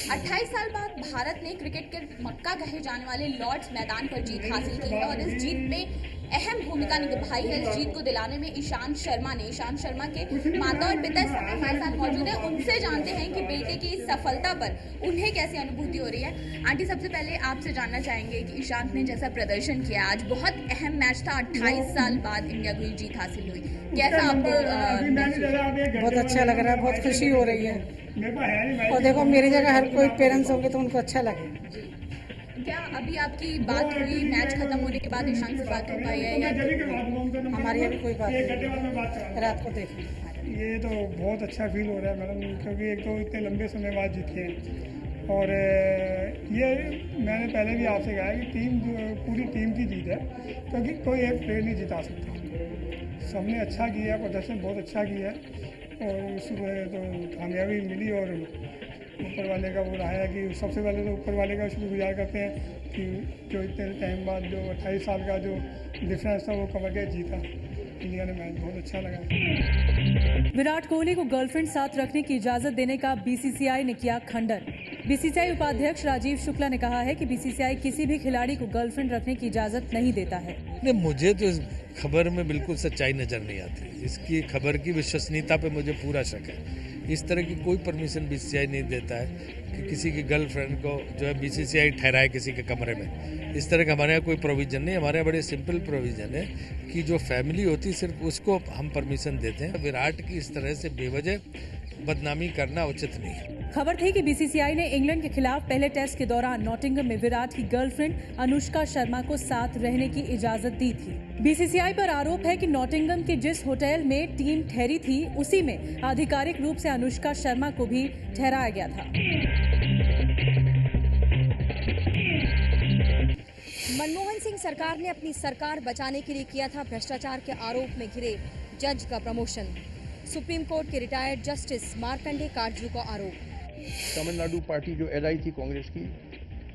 28 साल बाद भारत ने क्रिकेट के मक्का कहे जाने वाले लॉर्ड्स मैदान पर जीत हासिल की है और इस जीत में अहम भूमिका निभाई है। इस जीत को दिलाने में ईशांत शर्मा के माता और पिता हमारे साथ मौजूद है। उनसे जानते हैं कि बेटे की इस सफलता पर उन्हें कैसी अनुभूति हो रही है। आंटी, सबसे पहले आपसे जानना चाहेंगे कि ईशांत ने जैसा प्रदर्शन किया, आज बहुत अहम मैच था, 28 साल बाद इंडिया को जीत हासिल हुई, कैसा आपको? बहुत अच्छा लग रहा है, बहुत खुशी हो रही है। और देखो, मेरी जगह हर कोई पेरेंट्स होंगे तो उनको अच्छा लगे। क्या अभी आपकी बात हुई मैच खत्म होने के बाद ईशांत से बात हो पाई है या? हमारी अभी कोई बात नहीं, रात को देख। ये तो बहुत अच्छा फील हो रहा है मैडम, क्योंकि एक तो इतने लंबे समय बाद जीते हैं और ये मैंने पहले भी आपसे कहा है कि पूरी टीम की जीत है, क्योंकि कोई एक प्लेयर नहीं जिता सकता। सबने अच्छा किया, प्रदर्शन बहुत अच्छा किया और उसमें तो कामयाबी मिली और ऊपर वाले का वो रहा है कि सबसे पहले तो ऊपर वाले का शुक्रगुजार करते हैं कि जो इतने टाइम बाद जो 28 साल का जो डिफरेंस था वो कवर के जीता। इंडिया ने मैच बहुत अच्छा लगा। विराट कोहली को गर्लफ्रेंड साथ रखने की इजाजत देने का बीसीसीआई ने किया खंडन। बीसीसीआई उपाध्यक्ष राजीव शुक्ला ने कहा है कि बीसीसीआई किसी भी खिलाड़ी को गर्लफ्रेंड रखने की इजाजत नहीं देता है। नहीं, मुझे तो इस खबर में बिल्कुल सच्चाई नजर नहीं आती। इसकी खबर की विश्वसनीयता पे मुझे पूरा शक है। इस तरह की कोई परमिशन बीसीसीआई नहीं देता है कि किसी की गर्लफ्रेंड को जो है बीसीसीआई ठहराए किसी के कमरे में। इस तरह का हमारे यहाँ कोई प्रोविज़न नहीं। हमारे यहाँ बड़े सिंपल प्रोविज़न है कि जो फैमिली होती है सिर्फ उसको हम परमिशन देते हैं। विराट की इस तरह से बेवजह बदनामी करना उचित नहीं है। खबर थी कि बीसीसीआई ने इंग्लैंड के खिलाफ पहले टेस्ट के दौरान नॉटिंघम में विराट की गर्लफ्रेंड अनुष्का शर्मा को साथ रहने की इजाजत दी थी। बीसीसीआई पर आरोप है कि नॉटिंघम के जिस होटल में टीम ठहरी थी उसी में आधिकारिक रूप से अनुष्का शर्मा को भी ठहराया गया था। मनमोहन सिंह सरकार ने अपनी सरकार बचाने के लिए किया था भ्रष्टाचार के आरोप में घिरे जज का प्रमोशन। सुप्रीम कोर्ट के रिटायर्ड जस्टिस मार्कंडे काटजू का आरोप। तमिलनाडु पार्टी जो एलआई थी कांग्रेस की,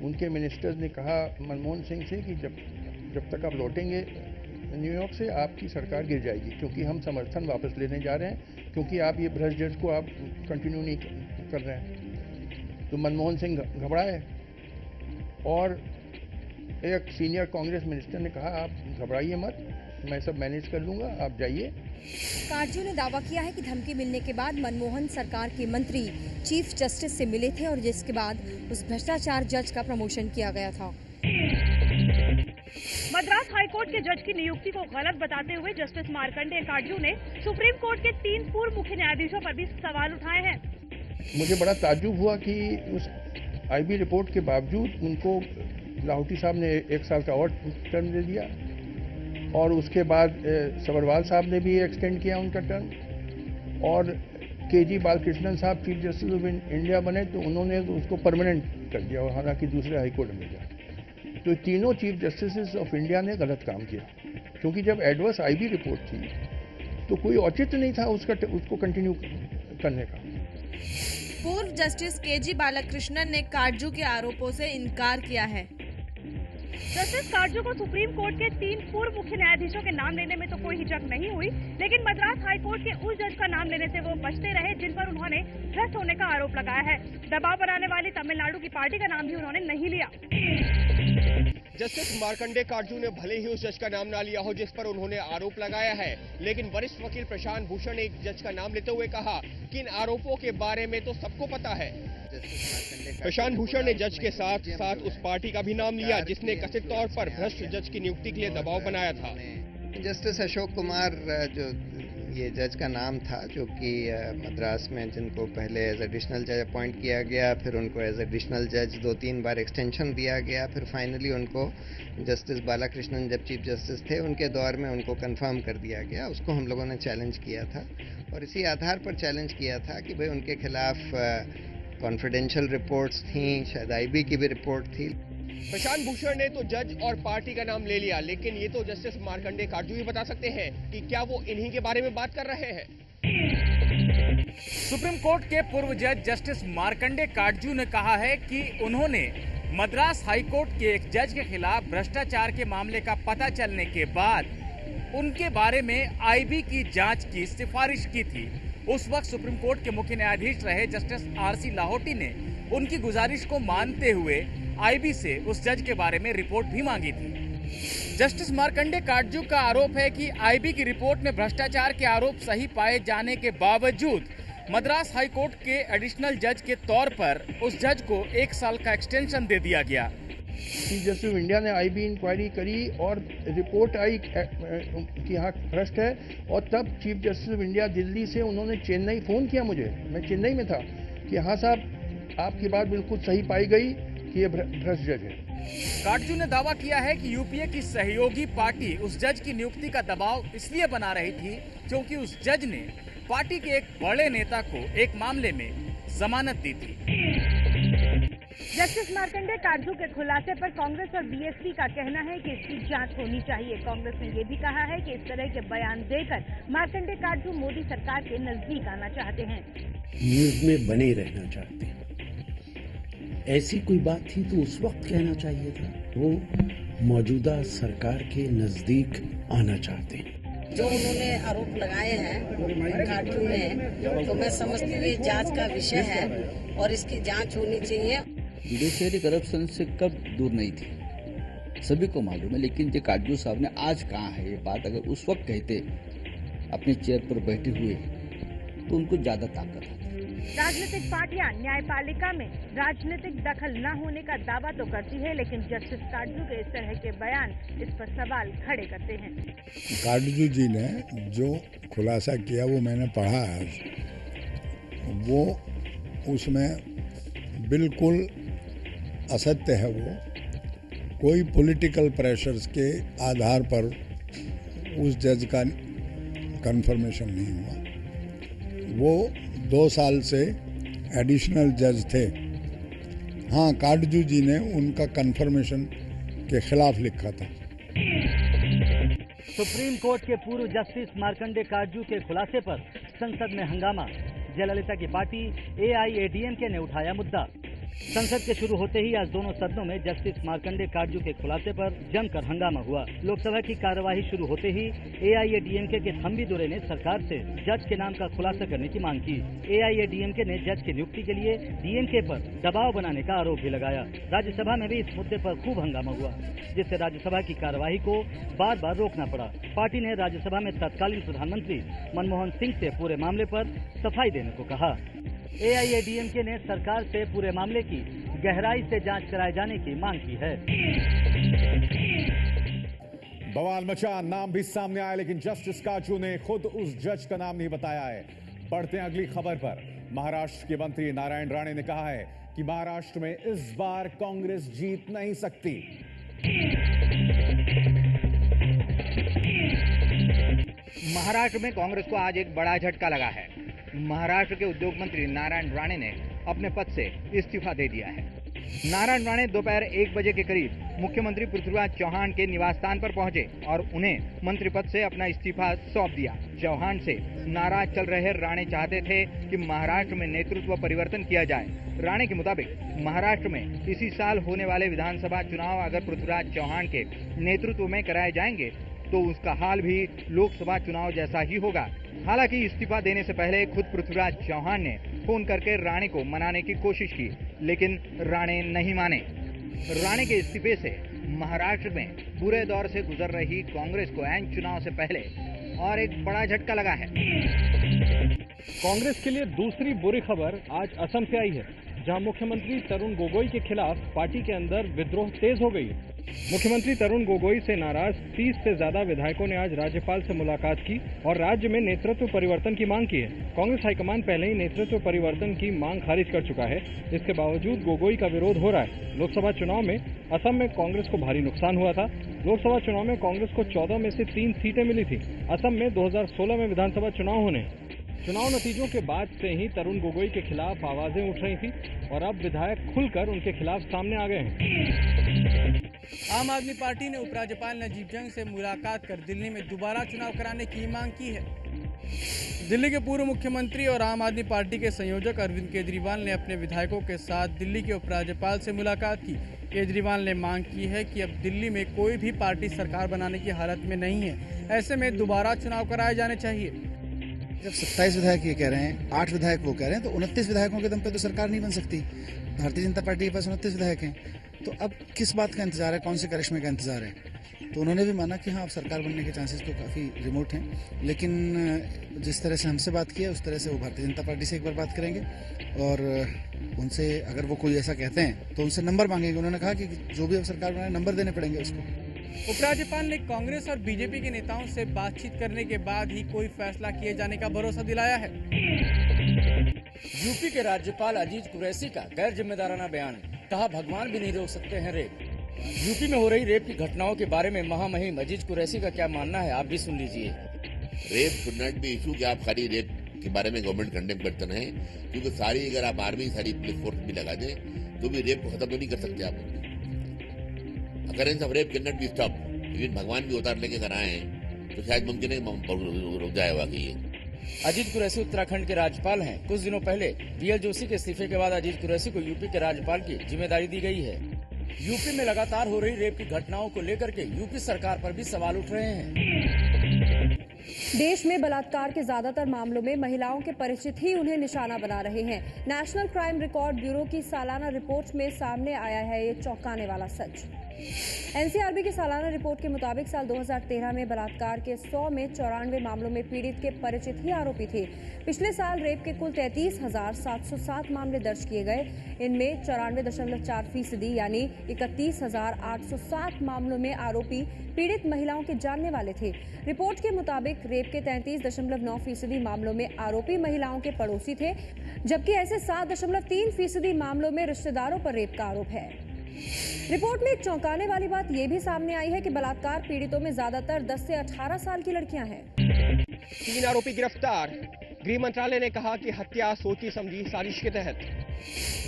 उनके मिनिस्टर्स ने कहा मनमोहन सिंह से कि जब तक आप लौटेंगे न्यूयॉर्क से आपकी सरकार गिर जाएगी, क्योंकि हम समर्थन वापस लेने जा रहे हैं, क्योंकि आप ये भ्रष्ट जज को आप कंटिन्यू नहीं कर रहे हैं। तो मनमोहन सिंह घबराए और एक सीनियर कांग्रेस मिनिस्टर ने कहा आप घबराइए मत, मैं सब मैनेज कर लूंगा, आप जाइए। काटजू ने दावा किया है कि धमकी मिलने के बाद मनमोहन सरकार के मंत्री चीफ जस्टिस से मिले थे और जिसके बाद उस भ्रष्टाचार जज का प्रमोशन किया गया था। मद्रास हाईकोर्ट के जज की नियुक्ति को गलत बताते हुए जस्टिस मार्कंडे काटजू ने सुप्रीम कोर्ट के 3 पूर्व मुख्य न्यायाधीशों पर भी सवाल उठाए हैं। मुझे बड़ा ताज्जुब हुआ कि उस आईबी रिपोर्ट के बावजूद उनको लाहौटी साहब ने 1 साल का और टर्म दे दिया और उसके बाद सबरवाल साहब ने भी एक्सटेंड किया उनका टर्म और केजी बालकृष्णन साहब चीफ जस्टिस ऑफ इंडिया बने तो उन्होंने उसको परमानेंट कर दिया और हालांकि दूसरे हाईकोर्ट में गया। तो तीनों चीफ जस्टिस ऑफ इंडिया ने गलत काम किया, क्योंकि जब एडवर्स आईबी रिपोर्ट थी तो कोई औचित्य नहीं था उसको कंटिन्यू करने का। पूर्व जस्टिस केजी बालकृष्णन ने काटजू के आरोपों से इनकार किया है। जस्टिस काटजू को सुप्रीम कोर्ट के 3 पूर्व मुख्य न्यायाधीशों के नाम लेने में तो कोई हिचक नहीं हुई, लेकिन मद्रास हाईकोर्ट के उस जज का नाम लेने से वो बचते रहे जिन पर उन्होंने भ्रष्ट होने का आरोप लगाया है। दबाव बनाने वाली तमिलनाडु की पार्टी का नाम भी उन्होंने नहीं लिया। जस्टिस मार्कंडे काटजू ने भले ही उस जज का नाम ना लिया हो जिस पर उन्होंने आरोप लगाया है, लेकिन वरिष्ठ वकील प्रशांत भूषण ने एक जज का नाम लेते हुए कहा कि इन आरोपों के बारे में तो सबको पता है। प्रशांत भूषण ने जज के साथ साथ उस पार्टी का भी नाम लिया जिसने कथित तौर पर भ्रष्ट जज की नियुक्ति के लिए दबाव बनाया था। जस्टिस अशोक कुमार जो ये जज का नाम था, जो कि मद्रास में जिनको पहले एज एडिशनल जज अपॉइंट किया गया, फिर उनको एज एडिशनल जज 2-3 बार एक्सटेंशन दिया गया, फिर फाइनली उनको जस्टिस बालाकृष्णन जब चीफ जस्टिस थे उनके दौर में उनको कंफर्म कर दिया गया। उसको हम लोगों ने चैलेंज किया था और इसी आधार पर चैलेंज किया था कि भाई उनके खिलाफ कॉन्फिडेंशियल रिपोर्ट्स थी, शायद आईबी की भी रिपोर्ट थी। प्रशांत भूषण ने तो जज और पार्टी का नाम ले लिया, लेकिन ये तो जस्टिस मार्कंडे काटजू ही बता सकते हैं कि क्या वो इन्हीं के बारे में बात कर रहे हैं। सुप्रीम कोर्ट के पूर्व जज जस्टिस मार्कंडे काटजू ने कहा है कि उन्होंने मद्रास हाईकोर्ट के एक जज के खिलाफ भ्रष्टाचार के मामले का पता चलने के बाद उनके बारे में आईबी की जांच की सिफारिश की थी। उस वक्त सुप्रीम कोर्ट के मुख्य न्यायाधीश रहे जस्टिस आरसी लाहौटी ने उनकी गुजारिश को मानते हुए आईबी से उस जज के बारे में रिपोर्ट भी मांगी थी। जस्टिस मार्कंडे काटजू का आरोप है कि आईबी की रिपोर्ट में भ्रष्टाचार के आरोप सही पाए जाने के बावजूद मद्रास हाईकोर्ट के एडिशनल जज के तौर पर उस जज को 1 साल का एक्सटेंशन दे दिया गया। चीफ जस्टिस ऑफ इंडिया ने आईबी इंक्वायरी करी और रिपोर्ट आई कि हाँ भ्रष्ट है, और तब chief justice of India Delhi से उन्होंने चेन्नई फ़ोन किया मुझे, मैं चेन्नई में था, कि हाँ साहब आपकी बात बिल्कुल सही पाई गई कि ये भ्रष्ट जज है। काटजू ने दावा किया है कि यूपीए की सहयोगी पार्टी उस जज की नियुक्ति का दबाव इसलिए बना रही थी क्योंकि उस जज ने पार्टी के एक बड़े नेता को एक मामले में जमानत दी थी। जस्टिस मार्कंडे काटजू के खुलासे पर कांग्रेस और बीएसपी का कहना है कि इसकी जांच होनी चाहिए। कांग्रेस ने ये भी कहा है कि इस तरह के बयान देकर मार्कंडे काटजू मोदी सरकार के नजदीक आना चाहते हैं, न्यूज में बने रहना चाहते हैं। ऐसी कोई बात थी तो उस वक्त कहना चाहिए था। वो मौजूदा सरकार के नजदीक आना चाहते हैं। जो उन्होंने आरोप लगाए हैं काटजू ने, तो मैं समझती हूँ ये जांच का विषय है और इसकी जांच होनी चाहिए। जुडिशरी करप्शन से कब दूर नहीं थी, सभी को मालूम है, लेकिन जो काटजू साहब ने आज कहा है ये बात, अगर उस वक्त कहते अपने चेयर पर बैठे हुए तो उनको ज्यादा ताकत आती। राजनीतिक पार्टियां न्यायपालिका में राजनीतिक दखल न होने का दावा तो करती है, लेकिन जस्टिस काटजू के इस तरह के बयान इस पर सवाल खड़े करते हैं। काटजू जी ने जो खुलासा किया वो मैंने पढ़ा आज, वो उसमें बिल्कुल असत्य है। वो कोई पॉलिटिकल प्रेशर्स के आधार पर उस जज का कंफर्मेशन नहीं हुआ। वो 2 साल से एडिशनल जज थे। हाँ, काटजू जी ने उनका कंफर्मेशन के खिलाफ लिखा था। सुप्रीम कोर्ट के पूर्व जस्टिस मार्कंडे काटजू के खुलासे पर संसद में हंगामा। जयललिता की पार्टी AIADMK ने उठाया मुद्दा। संसद के शुरू होते ही आज दोनों सदनों में जस्टिस मार्कंडे काटजू के खुलासे पर जमकर हंगामा हुआ। लोकसभा की कार्यवाही शुरू होते ही AIADMK के थम्बी दुरे ने सरकार से जज के नाम का खुलासा करने की मांग की। AIADMK ने जज की नियुक्ति के लिए DMK पर दबाव बनाने का आरोप भी लगाया। राज्यसभा में भी इस मुद्दे पर खूब हंगामा हुआ, जिससे राज्यसभा की कार्यवाही को बार बार रोकना पड़ा। पार्टी ने राज्यसभा में तत्कालीन प्रधानमंत्री मनमोहन सिंह से पूरे मामले पर सफाई देने को कहा। AIADMK ने सरकार से पूरे मामले की गहराई से जांच कराए जाने की मांग की है। बवाल मचा, नाम भी सामने आया, लेकिन जस्टिस काटजू ने खुद उस जज का नाम नहीं बताया है। पढ़ते हैं अगली खबर पर। महाराष्ट्र के मंत्री नारायण राणे ने कहा है कि महाराष्ट्र में इस बार कांग्रेस जीत नहीं सकती। महाराष्ट्र में कांग्रेस को आज एक बड़ा झटका लगा है। महाराष्ट्र के उद्योग मंत्री नारायण राणे ने अपने पद से इस्तीफा दे दिया है। नारायण राणे दोपहर 1 बजे के करीब मुख्यमंत्री पृथ्वीराज चौहान के निवास स्थान पर पहुंचे और उन्हें मंत्री पद से अपना इस्तीफा सौंप दिया। चौहान से नाराज चल रहे राणे चाहते थे कि महाराष्ट्र में नेतृत्व परिवर्तन किया जाए। राणे के मुताबिक महाराष्ट्र में इसी साल होने वाले विधानसभा चुनाव अगर पृथ्वीराज चौहान के नेतृत्व में कराए जाएंगे तो उसका हाल भी लोकसभा चुनाव जैसा ही होगा। हालांकि इस्तीफा देने से पहले खुद पृथ्वीराज चौहान ने फोन करके राणे को मनाने की कोशिश की, लेकिन राणे नहीं माने। राणे के इस्तीफे से महाराष्ट्र में बुरे दौर से गुजर रही कांग्रेस को ऐन चुनाव से पहले और एक बड़ा झटका लगा है। कांग्रेस के लिए दूसरी बुरी खबर आज असम से आई है, जहां मुख्यमंत्री तरुण गोगोई के खिलाफ पार्टी के अंदर विद्रोह तेज हो गई। मुख्यमंत्री तरुण गोगोई से नाराज 30 से ज्यादा विधायकों ने आज राज्यपाल से मुलाकात की और राज्य में नेतृत्व परिवर्तन की मांग की है। कांग्रेस हाईकमान पहले ही नेतृत्व परिवर्तन की मांग खारिज कर चुका है। इसके बावजूद गोगोई का विरोध हो रहा है। लोकसभा चुनाव में असम में कांग्रेस को भारी नुकसान हुआ था। लोकसभा चुनाव में कांग्रेस को 14 में से 3 सीटें मिली थी। असम में 2016 में विधानसभा चुनाव होने। चुनाव नतीजों के बाद से ही तरुण गोगोई के खिलाफ आवाजें उठ रही थी और अब विधायक खुलकर उनके खिलाफ सामने आ गए हैं। आम आदमी पार्टी ने उपराज्यपाल नजीब जंग से मुलाकात कर दिल्ली में दोबारा चुनाव कराने की मांग की है। दिल्ली के पूर्व मुख्यमंत्री और आम आदमी पार्टी के संयोजक अरविंद केजरीवाल ने अपने विधायकों के साथ दिल्ली के उपराज्यपाल से मुलाकात की। केजरीवाल ने मांग की है कि अब दिल्ली में कोई भी पार्टी सरकार बनाने की हालत में नहीं है। ऐसे में दोबारा चुनाव कराए जाने चाहिए। जब 27 विधायक ये कह रहे हैं, 8 विधायक वो कह रहे हैं, तो 29 विधायकों के दम पे तो सरकार नहीं बन सकती। भारतीय जनता पार्टी के पास 29 विधायक हैं, तो अब किस बात का इंतजार है, कौन से करिश्मे का इंतजार है? तो उन्होंने भी माना कि हाँ, अब सरकार बनने के चांसेस तो काफ़ी रिमोट हैं, लेकिन जिस तरह से हमसे बात किया उस तरह से वो भारतीय जनता पार्टी से एक बार बात करेंगे और उनसे अगर वो कोई ऐसा कहते हैं तो उनसे नंबर मांगेंगे। उन्होंने कहा कि जो भी अब सरकार बनाए नंबर देने पड़ेंगे उसको। उपराज्यपाल ने कांग्रेस और बीजेपी के नेताओं से बातचीत करने के बाद ही कोई फैसला किए जाने का भरोसा दिलाया है। यूपी के राज्यपाल अजीज कुरैशी का गैर जिम्मेदाराना बयान, कहा भगवान भी नहीं रोक सकते हैं रेप। यूपी में हो रही रेप की घटनाओं के बारे में महामहिम अजीज कुरैशी का क्या मानना है, आप भी सुन लीजिए। Rape should not be issue कि आप खाली रेप के बारे में गवर्नमेंट कंडेम करते रहे, क्योंकि सारी अगर आप आर्मी सारी पुलिस फोर्स भी लगा दें तो भी रेप को खत्म तो नहीं कर सकते आप। Occurrence of rape can not be stop, लेकिन भगवान भी उतार लेके कर आए हैं तो शायद मुमकिन है रुक जाएगा कि ये। अजीत कुरैशी उत्तराखंड के राज्यपाल हैं। कुछ दिनों पहले पीएल जोशी के इस्तीफे के बाद अजीत कुरैशी को यूपी के राज्यपाल की जिम्मेदारी दी गई है। यूपी में लगातार हो रही रेप की घटनाओं को लेकर के यूपी सरकार पर भी सवाल उठ रहे हैं। देश में बलात्कार के ज्यादातर मामलों में महिलाओं के परिचित ही उन्हें निशाना बना रहे हैं। नेशनल क्राइम रिकॉर्ड ब्यूरो की सालाना रिपोर्ट में सामने आया है ये चौंकाने वाला सच। एनसीआरबी की सालाना रिपोर्ट के मुताबिक साल 2013 में बलात्कार के 100 में 94 मामलों में पीड़ित के परिचित ही आरोपी थे। पिछले साल रेप के कुल 33,707 मामले दर्ज किए गए। इनमें 94.4% यानी 31,807 मामलों में आरोपी पीड़ित महिलाओं के जानने वाले थे। रिपोर्ट के मुताबिक रेप के 33.9% मामलों में आरोपी महिलाओं के पड़ोसी थे, जबकि ऐसे 7.3% मामलों में रिश्तेदारों पर रेप का आरोप है। रिपोर्ट में एक चौंकाने वाली बात यह भी सामने आई है कि बलात्कार पीड़ितों में ज्यादातर 10 से 18 साल की लड़कियां हैं। 3 आरोपी गिरफ्तार। गृह मंत्रालय ने कहा कि हत्या सोची समझी साजिश के तहत।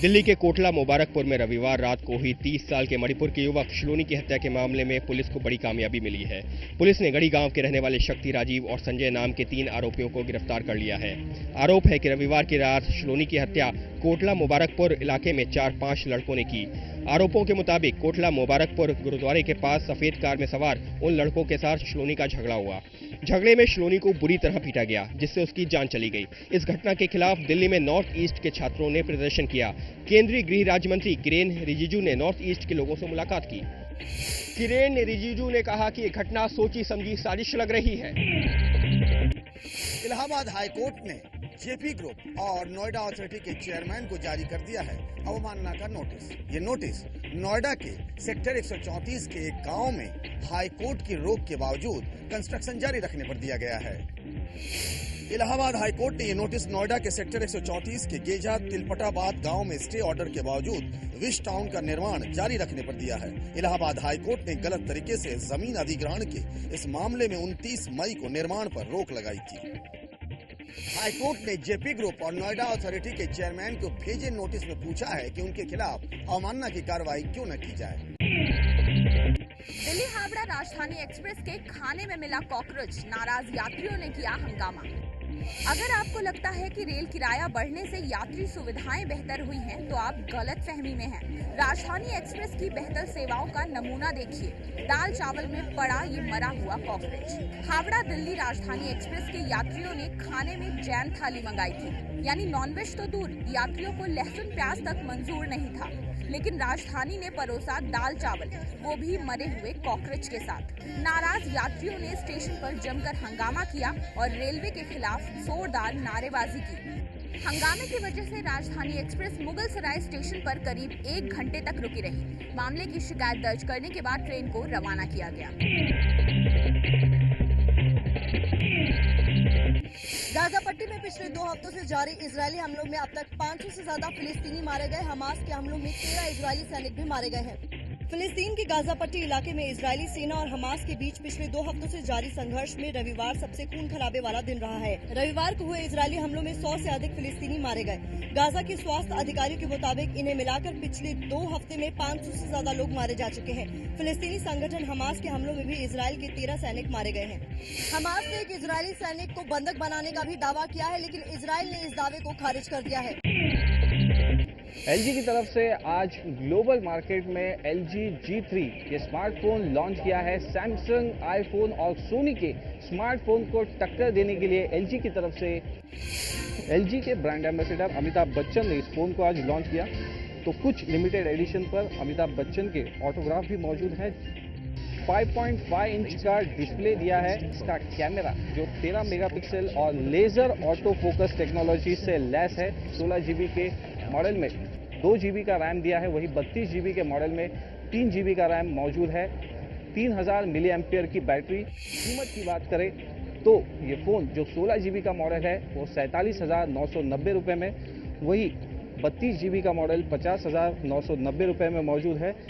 दिल्ली के कोटला मुबारकपुर में रविवार रात को हुई 30 साल के मणिपुर के युवक श्लोनी की हत्या के मामले में पुलिस को बड़ी कामयाबी मिली है। पुलिस ने गढ़ी गांव के रहने वाले शक्ति, राजीव और संजय नाम के 3 आरोपियों को गिरफ्तार कर लिया है। आरोप है कि रविवार की रात श्लोनी की हत्या कोटला मुबारकपुर इलाके में 4-5 लड़कों ने की। आरोपों के मुताबिक कोटला मुबारकपुर गुरुद्वारे के पास सफेद कार में सवार उन लड़कों के साथ श्लोनी का झगड़ा हुआ। झगड़े में श्लोनी को बुरी तरह पीटा गया, जिससे उसकी जान चली गई। इस घटना के खिलाफ दिल्ली में नॉर्थ ईस्ट के छात्रों ने प्रदर्शन किया। केंद्रीय गृह राज्य मंत्री किरेन रिजिजू ने नॉर्थ ईस्ट के लोगों से मुलाकात की। किरेन रिजिजू ने कहा कि ये घटना सोची समझी साजिश लग रही है। इलाहाबाद हाईकोर्ट ने जेपी ग्रुप और नोएडा अथॉरिटी के चेयरमैन को जारी कर दिया है अवमानना का नोटिस। ये नोटिस नोएडा के सेक्टर 134 के एक गांव में हाईकोर्ट की रोक के बावजूद कंस्ट्रक्शन जारी रखने पर दिया गया है। इलाहाबाद हाईकोर्ट ने ये नोटिस नोएडा के सेक्टर 134 के गेजा तिलपटाबाद गांव में स्टे ऑर्डर के बावजूद विश टाउन का निर्माण जारी रखने पर दिया है। इलाहाबाद हाईकोर्ट ने गलत तरीके से जमीन अधिग्रहण के इस मामले में 29 मई को निर्माण पर रोक लगाई थी। हाईकोर्ट ने जेपी ग्रुप और नोएडा अथॉरिटी के चेयरमैन को भेजे नोटिस में पूछा है कि उनके खिलाफ अवमानना की कार्रवाई क्यों न की जाए। दिल्ली हावड़ा राजधानी एक्सप्रेस के खाने में मिला कॉकरोच, नाराज यात्रियों ने किया हंगामा। अगर आपको लगता है कि रेल किराया बढ़ने से यात्री सुविधाएं बेहतर हुई हैं, तो आप गलत फहमी में हैं। राजधानी एक्सप्रेस की बेहतर सेवाओं का नमूना देखिए। दाल चावल में पड़ा ये मरा हुआ कॉकरोच। हावड़ा दिल्ली राजधानी एक्सप्रेस के यात्रियों ने खाने में जैन थाली मंगाई थी, यानी नॉनवेज तो दूर, यात्रियों को लहसुन प्याज तक मंजूर नहीं था, लेकिन राजधानी ने परोसा दाल चावल, वो भी मरे हुए कॉकरोच के साथ। नाराज यात्रियों ने स्टेशन पर जमकर हंगामा किया और रेलवे के खिलाफ जोरदार नारेबाजी की। हंगामे की वजह से राजधानी एक्सप्रेस मुगल सराय स्टेशन पर करीब 1 घंटे तक रुकी रही। मामले की शिकायत दर्ज करने के बाद ट्रेन को रवाना किया गया। गाजा पट्टी में पिछले 2 हफ्तों से जारी इजरायली हमलों में अब तक 500 से ज्यादा फिलिस्तीनी मारे गए। हमास के हमलों में 13 इजरायली सैनिक भी मारे गए हैं। फिलिस्तीन के गाजा पट्टी इलाके में इजरायली सेना और हमास के बीच पिछले 2 हफ्तों से जारी संघर्ष में रविवार सबसे खून खराबे वाला दिन रहा है। रविवार को हुए इजरायली हमलों में 100 से अधिक फिलिस्तीनी मारे गए। गाजा के स्वास्थ्य अधिकारियों के मुताबिक इन्हें मिलाकर पिछले 2 हफ्ते में 500 से ज्यादा लोग मारे जा चुके हैं। फिलिस्तीनी संगठन हमास के हमलों में भी इजराइल के 13 सैनिक मारे गए हैं। हमास ने एक इजरायली सैनिक को बंधक बनाने का भी दावा किया है, लेकिन इजराइल ने इस दावे को खारिज कर दिया है। LG की तरफ से आज ग्लोबल मार्केट में LG G3 ये स्मार्टफोन लॉन्च किया है। सैमसंग, आईफोन और सोनी के स्मार्टफोन को टक्कर देने के लिए LG की तरफ से LG के ब्रांड एम्बेसडर अमिताभ बच्चन ने इस फोन को आज लॉन्च किया। तो कुछ लिमिटेड एडिशन पर अमिताभ बच्चन के ऑटोग्राफ भी मौजूद है। 5.5 इंच का डिस्प्ले दिया है। इसका कैमरा जो 13 मेगापिक्सल और लेजर ऑटो फोकस टेक्नोलॉजी से लैस है। 16 GB के मॉडल में 2 GB का रैम दिया है, वही 32 GB के मॉडल में 3 GB का रैम मौजूद है। 3000 मिली एम्पियर की बैटरी। कीमत की बात करें तो ये फ़ोन जो 16 GB का मॉडल है वो 47,990 रुपये में, वही 32 GB का मॉडल 50,990 रुपये में मौजूद है।